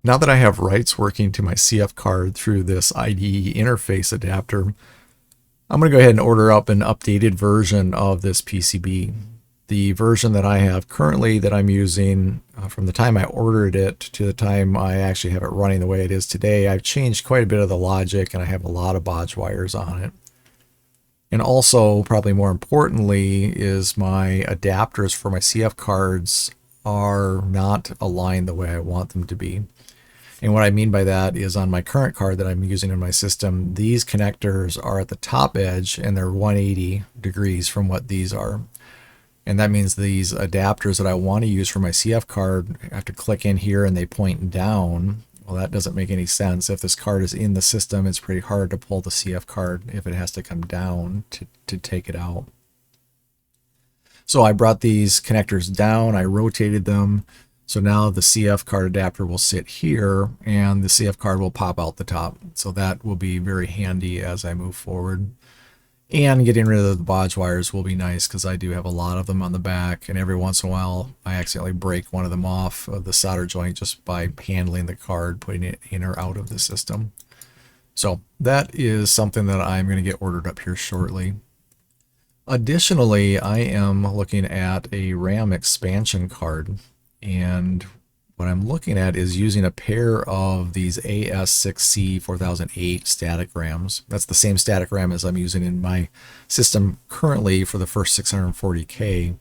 Now that I have writes working to my CF card through this IDE interface adapter, I'm going to go ahead and order up an updated version of this PCB. The version that I have currently that I'm using from the time I ordered it to the time I actually have it running the way it is today, I've changed quite a bit of the logic and I have a lot of bodge wires on it. And also, probably more importantly, is my adapters for my CF cards are not aligned the way I want them to be. And what I mean by that is on my current card that I'm using in my system, these connectors are at the top edge and they're 180 degrees from what these are. And that means these adapters that I want to use for my CF card, I have to click in here and they point down. Well, that doesn't make any sense. If this card is in the system, it's pretty hard to pull the CF card if it has to come down to take it out. So I brought these connectors down, I rotated them. So now the CF card adapter will sit here and the CF card will pop out the top. So that will be very handy as I move forward. And getting rid of the bodge wires will be nice because I do have a lot of them on the back, and every once in a while I accidentally break one of them off of the solder joint just by handling the card, putting it in or out of the system. So that is something that I'm going to get ordered up here shortly. Additionally, I am looking at a RAM expansion card, and what I'm looking at is using a pair of these AS6C 4008 static RAMs. That's the same static RAM as I'm using in my system currently for the first 640K.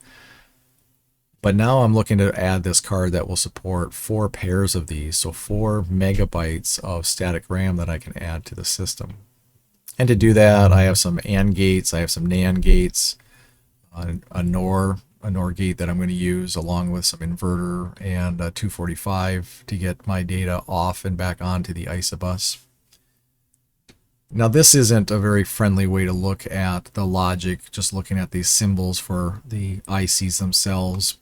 But now I'm looking to add this card that will support 4 pairs of these, so 4 megabytes of static RAM that I can add to the system. And to do that, I have some AND gates, I have some NAND gates, a NOR gate that I'm going to use along with some inverter and a 245 to get my data off and back onto the ISA-bus. Now this isn't a very friendly way to look at the logic, just looking at these symbols for the ICs themselves.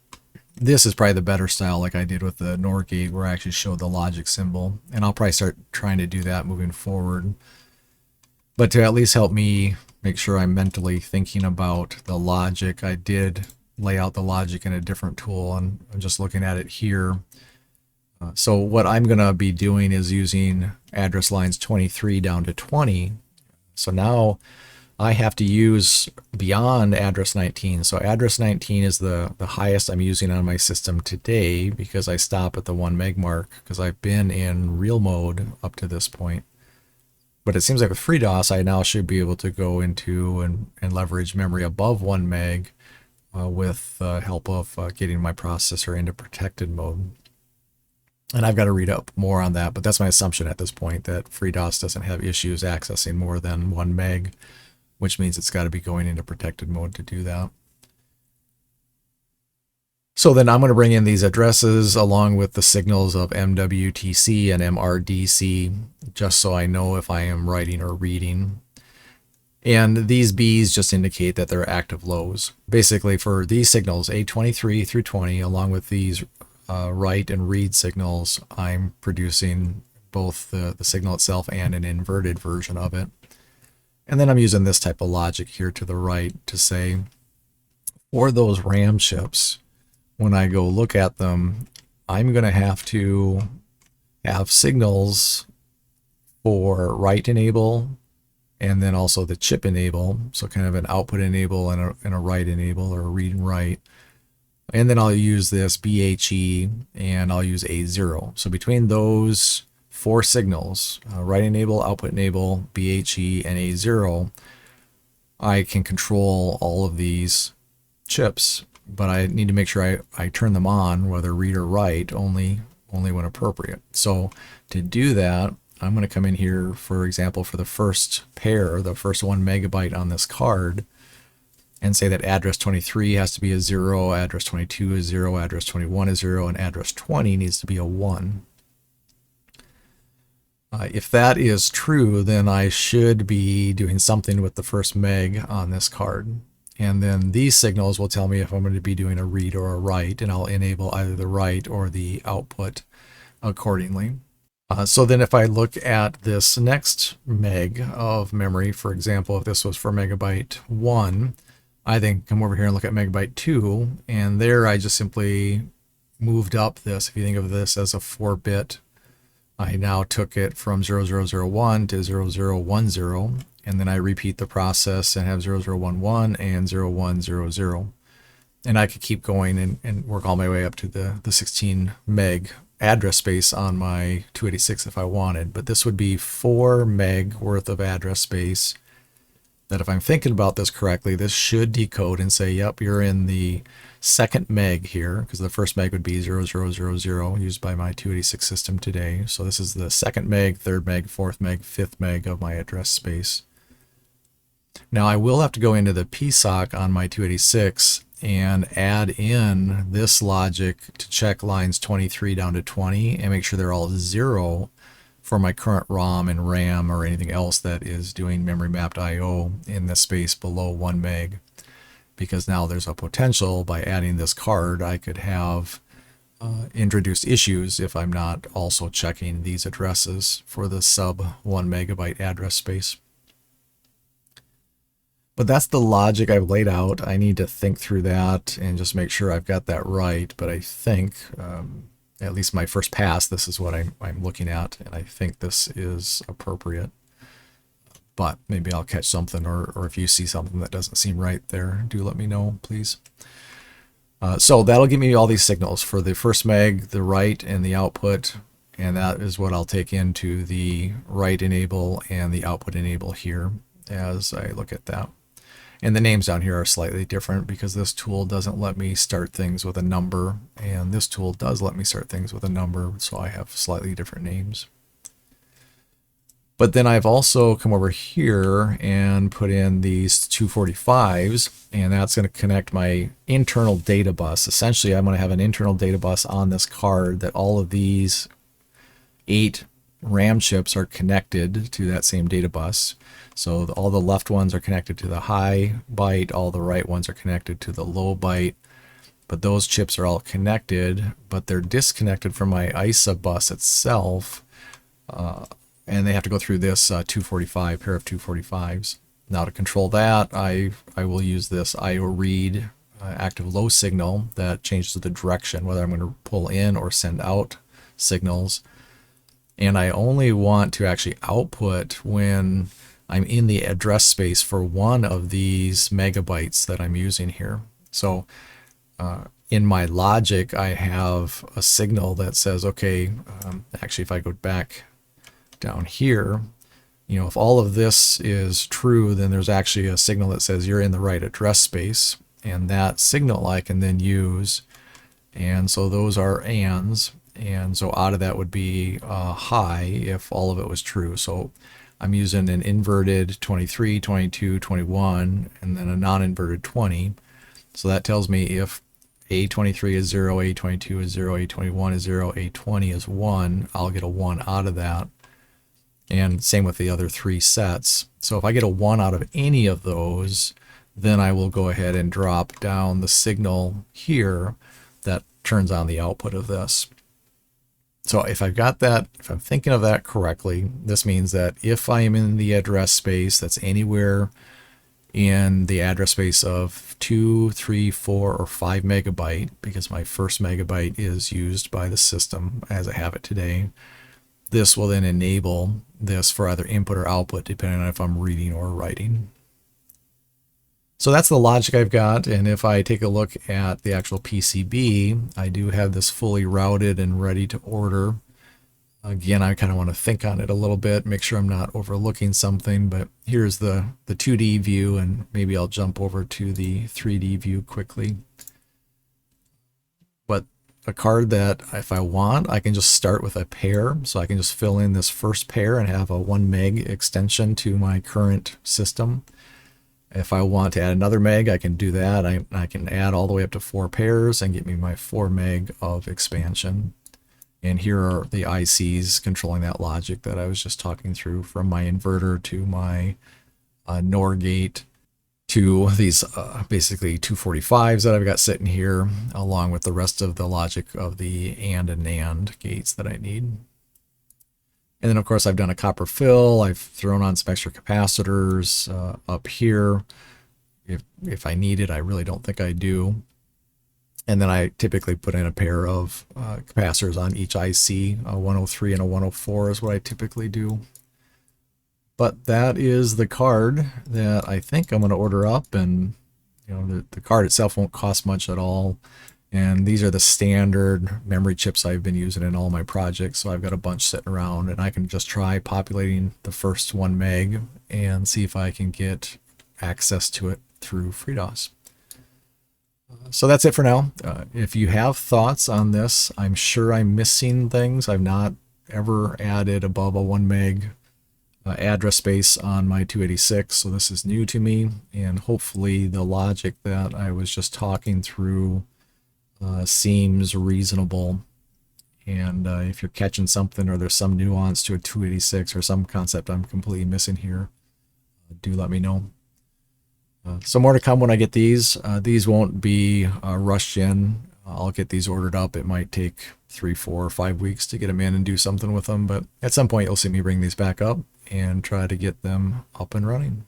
This is probably the better style like I did with the NOR gate where I actually showed the logic symbol, and I'll probably start trying to do that moving forward. But to at least help me make sure I'm mentally thinking about the logic, I did lay out the logic in a different tool, and I'm just looking at it here. So what I'm going to be doing is using address lines 23 down to 20. So now I have to use beyond address 19. So address 19 is the highest I'm using on my system today because I stop at the 1 meg mark because I've been in real mode up to this point. But it seems like with FreeDOS, I now should be able to go into and leverage memory above 1 meg with the help of getting my processor into protected mode. And I've got to read up more on that, but that's my assumption at this point, that FreeDOS doesn't have issues accessing more than 1 meg, which means it's got to be going into protected mode to do that. So then I'm going to bring in these addresses along with the signals of MWTC and MRDC, just so I know if I am writing or reading. And these Bs just indicate that they're active lows. Basically for these signals, A23 through 20, along with these write and read signals, I'm producing both the signal itself and an inverted version of it. And then I'm using this type of logic here to the right to say, for those RAM chips, when I go look at them, I'm going to have signals for write enable, and then also the chip enable, so kind of an output enable and a write enable, or a read and write. And then I'll use this BHE and I'll use A0. So between those 4 signals, write enable, output enable, BHE, and A0, I can control all of these chips, but I need to make sure I turn them on, whether read or write, only when appropriate. So to do that, I'm going to come in here, for example, for the first pair, the first 1 megabyte on this card, and say that address 23 has to be a 0, address 22 is 0, address 21 is 0, and address 20 needs to be a 1. If that is true, then I should be doing something with the first meg on this card. And then these signals will tell me if I'm going to be doing a read or a write, and I'll enable either the write or the output accordingly. So then if I look at this next meg of memory, for example, if this was for megabyte 1, I then come over here and look at megabyte 2, and there I just simply moved up this. If you think of this as a 4-bit I now took it from 0001 to 0010, and then I repeat the process and have 0011 and 0100. And I could keep going and work all my way up to the 16 meg address space on my 286 if I wanted. But this would be 4 meg worth of address space that, if I'm thinking about this correctly, this should decode and say, yep, you're in the second meg here, because the first meg would be 0000 used by my 286 system today. So this is the second meg, third meg, fourth meg, fifth meg of my address space. Now I will have to go into the PSOC on my 286 and add in this logic to check lines 23 down to 20 and make sure they're all 0 for my current ROM and RAM or anything else that is doing memory mapped I/O in the space below 1 meg. Because now there's a potential by adding this card I could have introduced issues if I'm not also checking these addresses for the sub 1 megabyte address space. But that's the logic I've laid out. I need to think through that and just make sure I've got that right. But I think, at least my first pass, this is what I'm looking at, and I think this is appropriate. But maybe I'll catch something, or if you see something that doesn't seem right there, do let me know, please. So that'll give me all these signals for the first meg, the write, and the output. And that is what I'll take into the write enable and the output enable here as I look at that. And the names down here are slightly different because this tool doesn't let me start things with a number, and this tool does let me start things with a number, so I have slightly different names. But then I've also come over here and put in these 245s, and that's going to connect my internal data bus. Essentially, I'm going to have an internal data bus on this card that all of these 8 RAM chips are connected to that same data bus. So all the left ones are connected to the high byte, all the right ones are connected to the low byte. But those chips are all connected, but they're disconnected from my ISA bus itself. And they have to go through this 245 pair of 245s. Now to control that, I will use this IO read active low signal that changes the direction, whether I'm going to pull in or send out signals. And I only want to actually output when I'm in the address space for one of these megabytes that I'm using here. So in my logic, I have a signal that says, okay, actually if I go back down here, you know, if all of this is true, then there's actually a signal that says you're in the right address space, and that signal I can then use. And so those are ands, and so out of that would be high if all of it was true. So I'm using an inverted 23, 22, 21, and then a non-inverted 20. So that tells me if A23 is 0, A22 is 0, A21 is 0, A20 is 1, I'll get a 1 out of that. And same with the other 3 sets. So if I get a 1 out of any of those, then I will go ahead and drop down the signal here that turns on the output of this. So if I've got that, if I'm thinking of that correctly, this means that if I am in the address space that's anywhere in the address space of 2, 3, 4, or 5 megabyte, because my first megabyte is used by the system as I have it today, this will then enable this for either input or output, depending on if I'm reading or writing. So that's the logic I've got, and if I take a look at the actual PCB, I do have this fully routed and ready to order. Again, I kind of want to think on it a little bit, make sure I'm not overlooking something, but here's the 2D view, and maybe I'll jump over to the 3D view quickly. But a card that if I want, I can just start with a pair, so I can just fill in this first pair and have a 1 meg extension to my current system. If I want to add another meg, I can do that. I can add all the way up to 4 pairs and get me my 4 meg of expansion. And here are the ICs controlling that logic that I was just talking through, from my inverter to my NOR gate to these basically 245s that I've got sitting here, along with the rest of the logic of the AND and NAND gates that I need. And then, of course, I've done a copper fill. I've thrown on some extra capacitors up here if I need it. I really don't think I do. And then I typically put in a pair of capacitors on each IC. A 103 and a 104 is what I typically do. But that is the card that I think I'm going to order up, and the card itself won't cost much at all. And these are the standard memory chips I've been using in all my projects, so I've got a bunch sitting around, and I can just try populating the first 1 meg and see if I can get access to it through FreeDOS. So that's it for now. If you have thoughts on this, I'm sure I'm missing things. I've not ever added above a 1 meg address space on my 286, so this is new to me, and hopefully the logic that I was just talking through seems reasonable. And if you're catching something, or there's some nuance to a 286 or some concept I'm completely missing here, do let me know. So more to come when I get these. These won't be rushed in. I'll get these ordered up. It might take 3, 4, or 5 weeks to get them in and do something with them, but at some point you'll see me bring these back up and try to get them up and running.